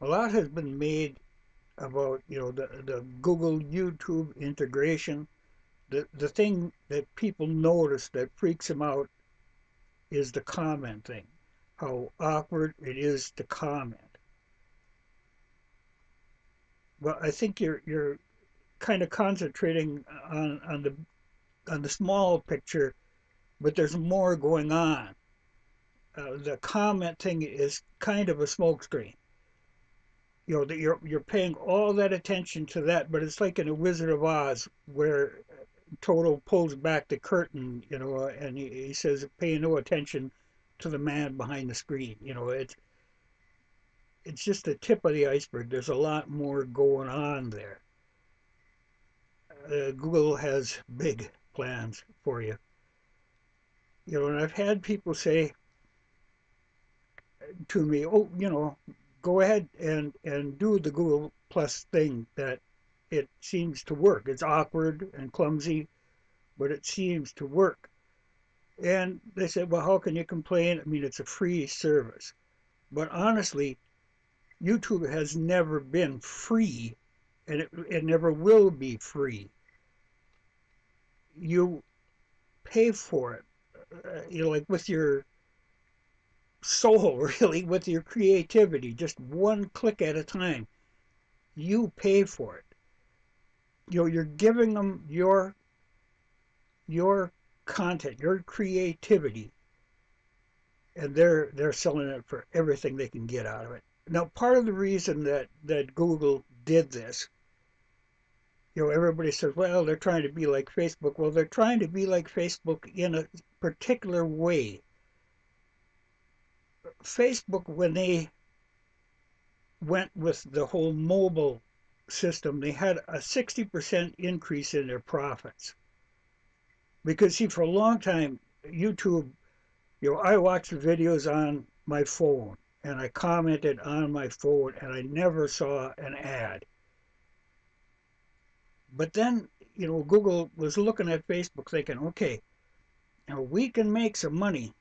A lot has been made about, the Google YouTube integration. The thing that people notice that freaks them out is the comment thing. How awkward it is to comment. Well, I think you're kind of concentrating on the small picture, but there's more going on. The comment thing is kind of a smokescreen. That you're paying all that attention to that, but it's like in a Wizard of Oz where Toto pulls back the curtain, and he says, "Pay no attention to the man behind the screen." It's just the tip of the iceberg. There's a lot more going on there. Google has big plans for you. And I've had people say to me, "Oh, go ahead and do the Google Plus thing. That it seems to work. It's awkward and clumsy, but it seems to work." And they said, "Well, how can you complain? I mean, it's a free service." But honestly, YouTube has never been free, and it never will be free. You pay for it, like with your soul, really, with your creativity, just one click at a time. You pay for it. You're giving them your content, your creativity, and they're selling it for everything they can get out of it. Now, part of the reason that Google did this, everybody says, well, they're trying to be like Facebook. Well, they're trying to be like Facebook in a particular way. Facebook, when they went with the whole mobile system, they had a 60% increase in their profits. Because, see, for a long time, YouTube, I watched the videos on my phone and I commented on my phone and I never saw an ad. But then, Google was looking at Facebook thinking, okay, we can make some money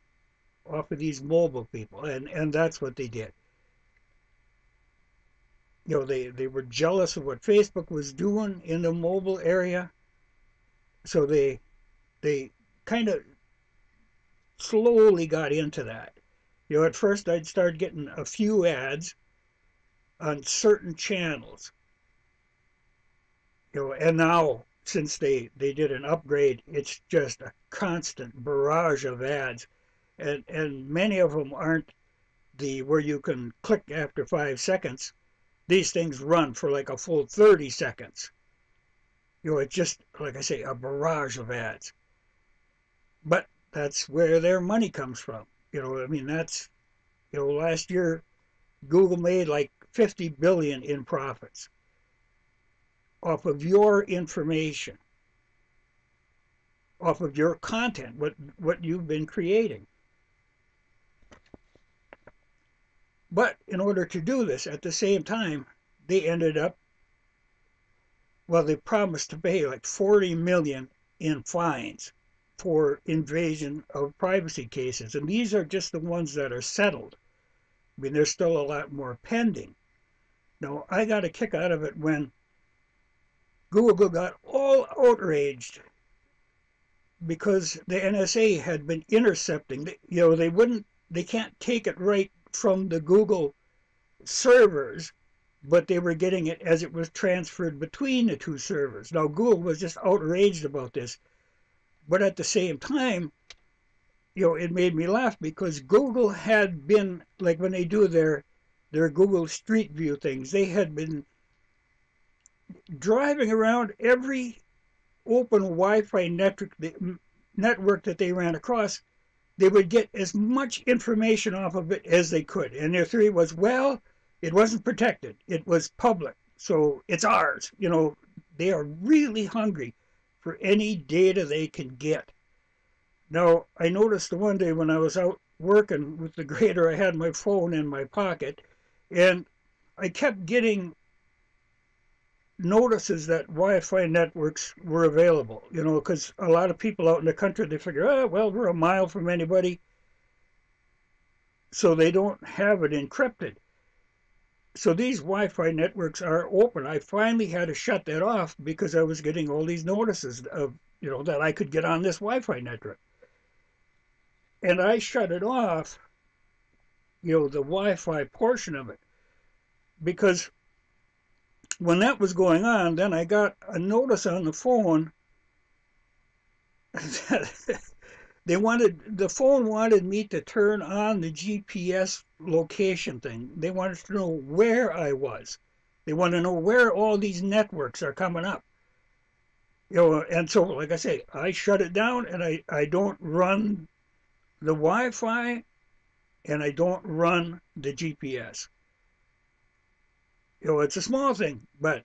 off of these mobile people. And that's what they did. They were jealous of what Facebook was doing in the mobile area. So they kind of slowly got into that. At first I'd start getting a few ads on certain channels. And now since they did an upgrade, it's just a constant barrage of ads, and many of them aren't the where you can click after 5 seconds. These things run for like a full 30 seconds. It's just, like I say, a barrage of ads. But that's where their money comes from. I mean, that's, last year Google made like 50 billion in profits off of your information, off of your content, what you've been creating. But in order to do this, at the same time, they ended up, well, they promised to pay like 40 million in fines for invasion of privacy cases. And these are just the ones that are settled. I mean, there's still a lot more pending. Now, I got a kick out of it when Google got all outraged because the NSA had been intercepting. They can't take it right from the Google servers, but they were getting it as it was transferred between the two servers. Now, Google was just outraged about this, but at the same time, it made me laugh because Google had been, like when they do their Google Street View things, they had been driving around every open Wi-Fi network that they ran across. They would get as much information off of it as they could. And their theory was, well, it wasn't protected. It was public. So it's ours. They are really hungry for any data they can get. Now, I noticed the one day when I was out working with the grader, I had my phone in my pocket, and I kept getting notices that Wi-Fi networks were available, because a lot of people out in the country, they figure, oh, well, we're a mile from anybody, so they don't have it encrypted. So these Wi-Fi networks are open. I finally had to shut that off because I was getting all these notices of, that I could get on this Wi-Fi network. And I shut it off, the Wi-Fi portion of it, because when that was going on, then I got a notice on the phone that the phone wanted me to turn on the GPS location thing. They wanted to know where I was. They want to know where all these networks are coming up. And so, like I say, I shut it down, and I don't run the Wi-Fi, and I don't run the GPS. It's a small thing, but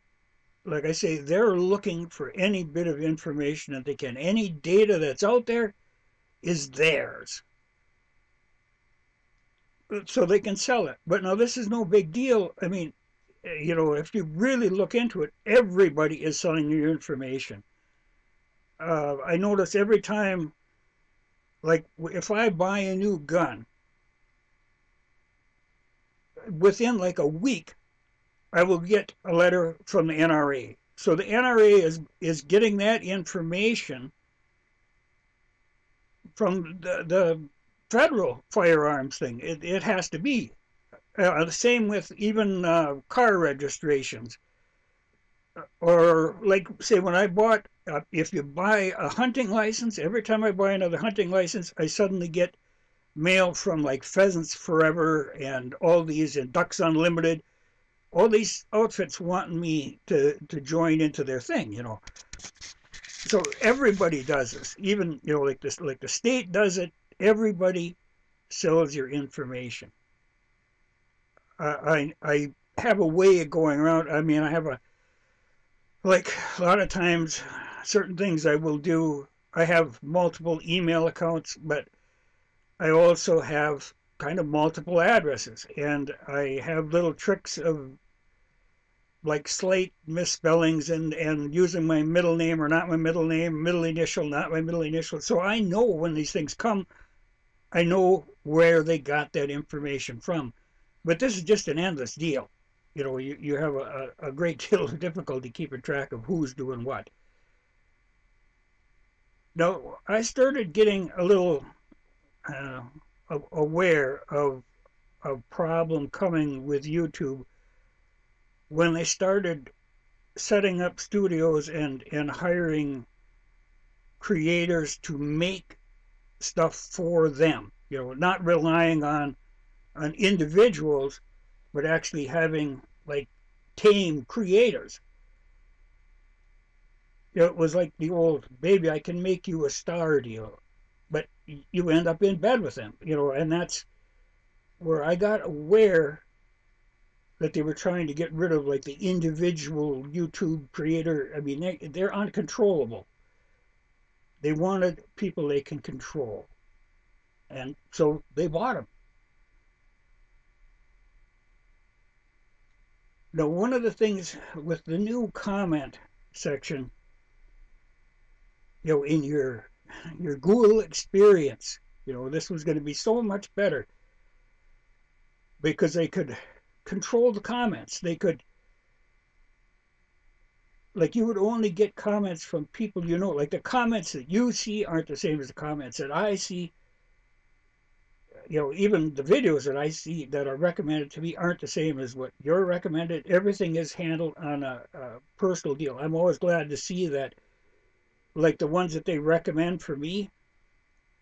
like I say, they're looking for any bit of information that they can. Any data that's out there is theirs, so they can sell it. But now this is no big deal. I mean, if you really look into it, everybody is selling your information. I notice every time, like if I buy a new gun, within like a week, I will get a letter from the NRA. So the NRA is getting that information from the federal firearms thing. It has to be. The same with even car registrations. Or like, say, when I bought, if you buy a hunting license, every time I buy another hunting license, I suddenly get mail from like Pheasants Forever and all these, and Ducks Unlimited. All these outfits wanting me to join into their thing, So everybody does this. Even, like this, like the state does it. Everybody sells your information. I have a way of going around. I mean, I have like a lot of times, certain things I will do. I have multiple email accounts, but I also have kind of multiple addresses, and I have little tricks of like slight misspellings and using my middle name or not my middle name, middle initial, not my middle initial. So I know when these things come, I know where they got that information from. But this is just an endless deal. You have a great deal of difficulty keeping track of who's doing what. Now, I started getting a little aware of a problem coming with YouTube when they started setting up studios and hiring creators to make stuff for them, not relying on individuals, but actually having like tame creators. It was like the old "baby, I can make you a star" deal, but you end up in bed with them, and that's where I got aware that they were trying to get rid of like the individual YouTube creator. I mean, they're uncontrollable. They wanted people they can control, and so they bought them. Now, one of the things with the new comment section, in your Google experience, this was going to be so much better because they could control the comments. They could, like, you would only get comments from people like the comments that you see aren't the same as the comments that I see. Even the videos that I see that are recommended to me aren't the same as what you're recommended. Everything is handled on a personal deal. I'm always glad to see that, like the ones that they recommend for me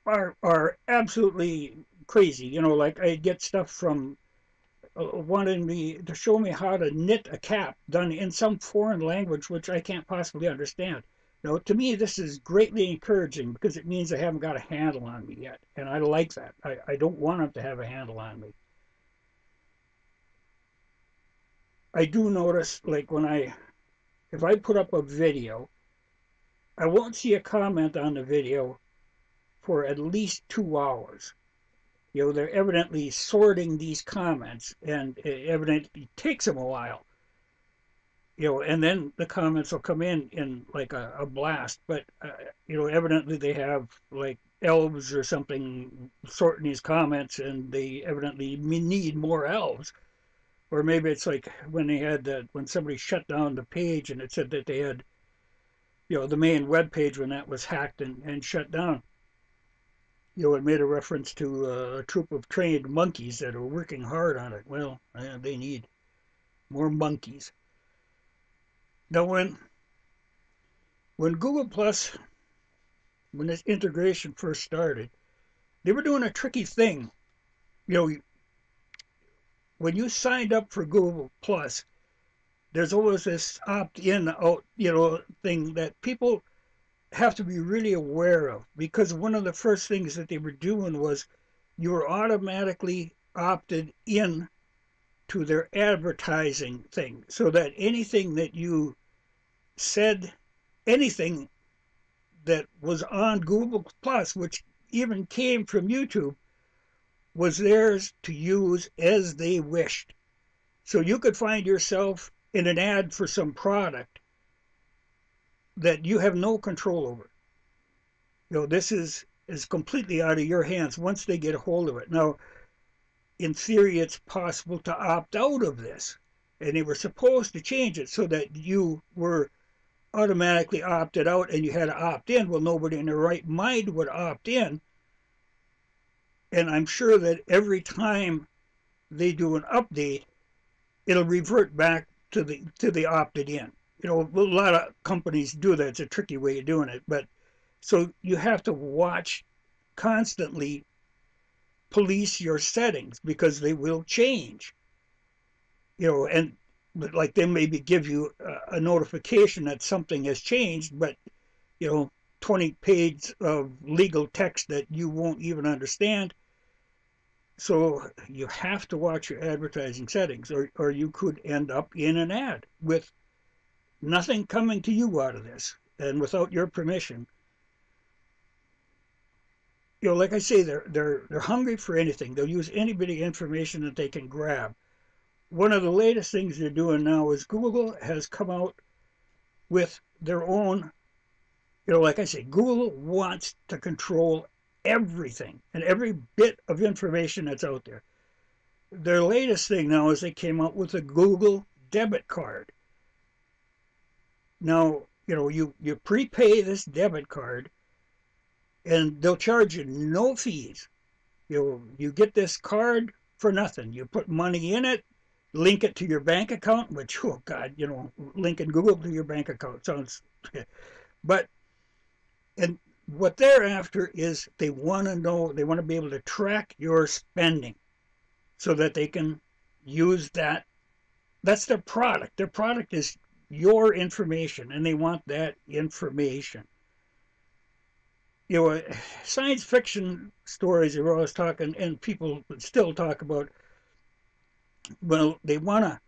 are absolutely crazy. Like I get stuff from wanting me to show me how to knit a cap done in some foreign language which I can't possibly understand. To me, this is greatly encouraging because it means they haven't got a handle on me yet, and I like that. I don't want them to have a handle on me. I do notice, like if I put up a video, I won't see a comment on the video for at least 2 hours. They're evidently sorting these comments, and it evidently takes them a while. And then the comments will come in like a blast. But, evidently they have like elves or something sorting these comments, and they evidently need more elves. Or maybe it's like when they had that, when somebody shut down the page and it said that they had, the main web page when that was hacked and shut down. It made a reference to a troop of trained monkeys that are working hard on it. Well, they need more monkeys. Now, when Google Plus, when this integration first started, they were doing a tricky thing. You know, when you signed up for Google Plus, there's always this opt-in out, thing that people have to be really aware of, because one of the first things that they were doing was you were automatically opted in to their advertising thing, so that anything that you said, anything that was on Google Plus, which even came from YouTube, was theirs to use as they wished. So you could find yourself in an ad for some product that you have no control over. This is completely out of your hands once they get a hold of it. Now, in theory, it's possible to opt out of this, and they were supposed to change it so that you were automatically opted out and you had to opt in. Well, nobody in their right mind would opt in, and I'm sure that every time they do an update, it'll revert back to the opted in. A lot of companies do that. It's a tricky way of doing it, but so you have to watch constantly, police your settings, because they will change. And like they maybe give you a notification that something has changed, but 20 pages of legal text that you won't even understand. So you have to watch your advertising settings, or you could end up in an ad with nothing coming to you out of this, and without your permission. Like I say, they're hungry for anything. They'll use any bit of information that they can grab. One of the latest things they're doing now is Google has come out with their own, like I say, Google wants to control everything and every bit of information that's out there. Their latest thing now is they came out with a Google debit card. Now, you prepay this debit card and they'll charge you no fees. You get this card for nothing. You put money in it, link it to your bank account, which, oh God, linking Google to your bank account sounds, and what they're after is they want to be able to track your spending so that they can use that. That's their product. Their product is your information, and they want that information. Science fiction stories are always talking, and people still talk about, well, they want to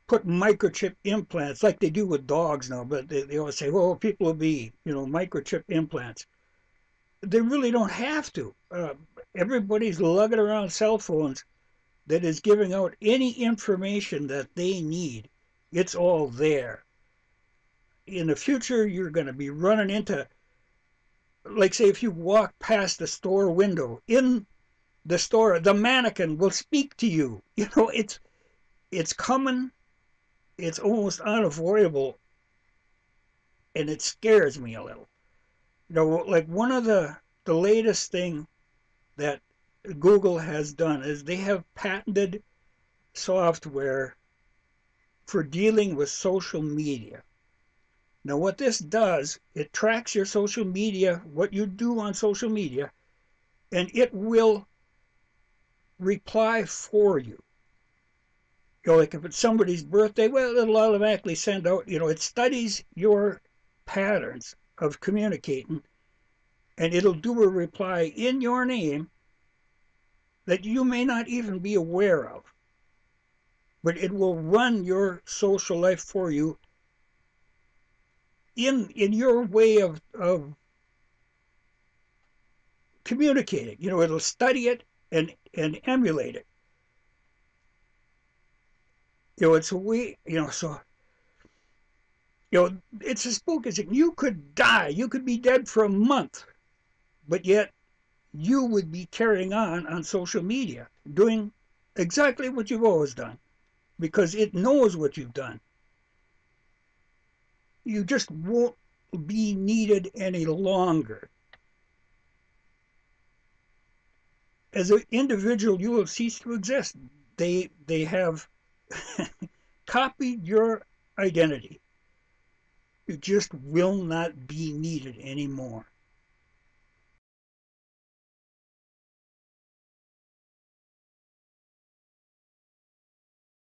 put microchip implants like they do with dogs now, but they always say, well, people will be, microchip implants. They really don't have to. Everybody's lugging around cell phones that is giving out any information that they need. It's all there. In the future, you're going to be running into, like, say, if you walk past the store window, in the store, the mannequin will speak to you. It's coming. It's almost unavoidable, and it scares me a little. Like one of the latest thing that Google has done is they have patented software for dealing with social media. Now, what this does, it tracks your social media, what you do on social media, and it will reply for you. Like if it's somebody's birthday, well, it'll automatically send out, it studies your patterns of communicating, and it'll do a reply in your name that you may not even be aware of. But it will run your social life for you in your way of communicating. It'll study it and emulate it. It's a way, so, it's as spooky as you could die. You could be dead for a month, but yet you would be carrying on social media, doing exactly what you've always done. because it knows what you've done. You just won't be needed any longer. As an individual, you will cease to exist. They have copied your identity. You just will not be needed anymore.